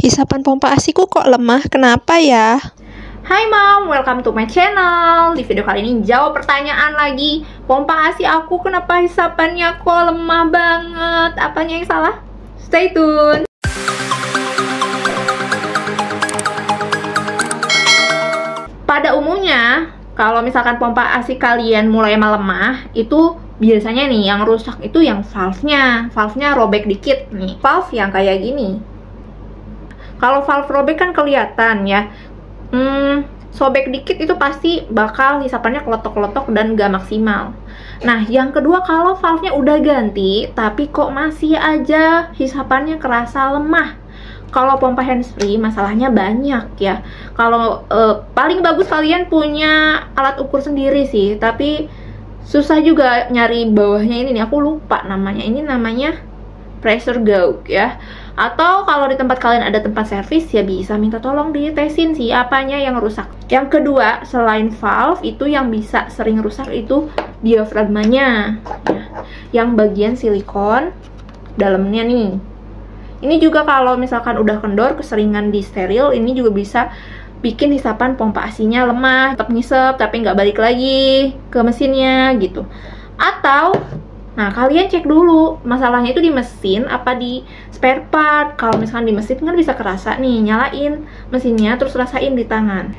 Hisapan pompa ASIku kok lemah, kenapa ya? Hai Mom, welcome to my channel. Di video kali ini jawab pertanyaan lagi. Pompa ASI aku kenapa hisapannya kok lemah banget? Apanya yang salah? Stay tune. Pada umumnya, kalau misalkan pompa ASI kalian mulai melemah, itu biasanya nih yang rusak itu yang valve-nya. Valve-nya robek dikit nih. Valve yang kayak gini. Kalau valve robek kan kelihatan ya. Sobek dikit itu pasti bakal hisapannya kelotok-kelotok dan gak maksimal. Nah, yang kedua, kalau valve-nya udah ganti tapi kok masih aja hisapannya kerasa lemah. Kalau pompa handsfree masalahnya banyak ya. Kalau paling bagus kalian punya alat ukur sendiri sih, tapi susah juga nyari bawahnya ini nih, aku lupa namanya. Ini namanya pressure gauge ya. Atau kalau di tempat kalian ada tempat servis ya bisa minta tolong ditesin sih apanya yang rusak. Yang kedua, selain valve itu yang bisa sering rusak itu diafragmanya ya. Yang bagian silikon dalamnya nih. Ini juga kalau misalkan udah kendor, keseringan di steril, ini juga bisa bikin hisapan pompa ASI-nya lemah, tetap ngisep tapi nggak balik lagi ke mesinnya gitu. Atau nah, kalian cek dulu masalahnya itu di mesin apa di spare part. Kalau misalkan di mesin kan bisa kerasa nih, nyalain mesinnya terus rasain di tangan.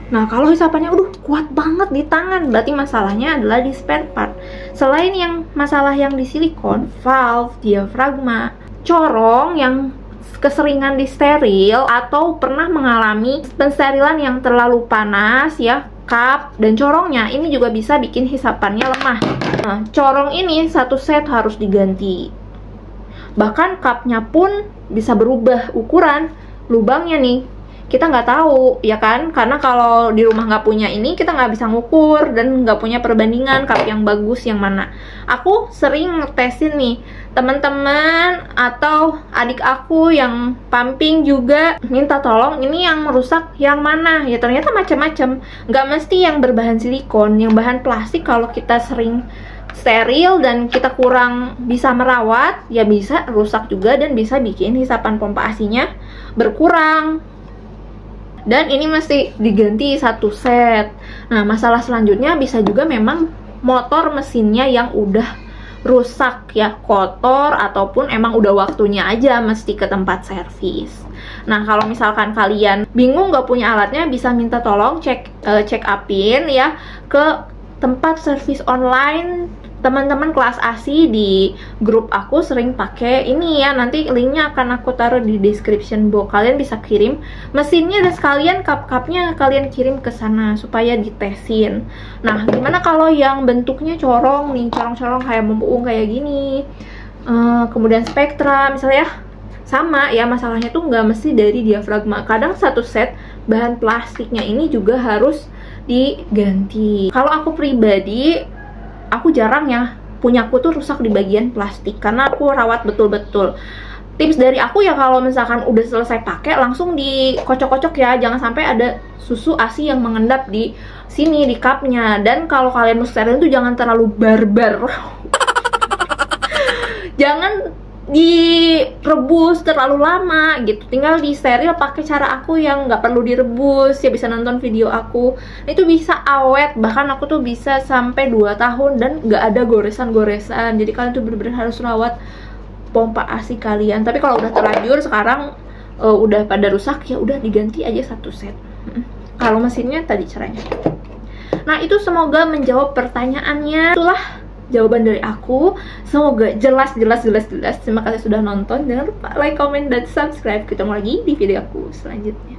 Nah, kalau hisapannya kuat banget di tangan, berarti masalahnya adalah di spare part. Selain yang masalah yang di silikon, valve, diafragma, corong yang keseringan di steril atau pernah mengalami pensterilan yang terlalu panas ya, kap dan corongnya ini juga bisa bikin hisapannya lemah. Nah, corong ini satu set harus diganti. Bahkan kapnya pun bisa berubah ukuran, lubangnya nih. Kita nggak tahu, ya kan? Karena kalau di rumah nggak punya ini, kita nggak bisa ngukur dan nggak punya perbandingan kap yang bagus yang mana. Aku sering ngetesin nih, teman-teman atau adik aku yang pumping juga minta tolong ini yang rusak yang mana. Ya ternyata macam-macam. Nggak mesti yang berbahan silikon, yang bahan plastik kalau kita sering steril dan kita kurang bisa merawat, ya bisa rusak juga dan bisa bikin hisapan pompa ASI-nya berkurang. Dan ini mesti diganti satu set. Nah, masalah selanjutnya bisa juga memang motor mesinnya yang udah rusak ya, kotor ataupun emang udah waktunya aja mesti ke tempat servis. Nah, kalau misalkan kalian bingung nggak punya alatnya, bisa minta tolong check upin ya ke tempat servis online. Teman-teman kelas ASI di grup aku sering pakai ini ya, nanti linknya akan aku taruh di description box. Kalian bisa kirim mesinnya dan sekalian kap-kapnya kalian kirim ke sana supaya ditesin. Nah, gimana kalau yang bentuknya corong nih, corong-corong kayak membuung kayak gini, kemudian spektra misalnya, sama ya masalahnya tuh nggak mesti dari diafragma. Kadang satu set bahan plastiknya ini juga harus diganti. Kalau aku pribadi, aku jarang ya punyaku tuh rusak di bagian plastik karena aku rawat betul-betul. Tips dari aku ya, kalau misalkan udah selesai pakai langsung dikocok-kocok ya, jangan sampai ada susu ASI yang mengendap di sini di cupnya. Dan kalau kalian mau steril tuh jangan terlalu barbar. Jangan direbus terlalu lama gitu, tinggal di steril pakai cara aku yang nggak perlu direbus ya. Bisa nonton video aku, itu bisa awet, bahkan aku tuh bisa sampai 2 tahun dan nggak ada goresan-goresan. Jadi kalian tuh bener-bener harus rawat pompa ASI kalian. Tapi kalau udah terlanjur sekarang udah pada rusak, ya udah diganti aja satu set. Kalau mesinnya tadi caranya. Nah, itu semoga menjawab pertanyaannya. Itulah jawaban dari aku, semoga jelas. Terima kasih sudah nonton, jangan lupa like, comment, dan subscribe. Ketemu lagi di video aku selanjutnya.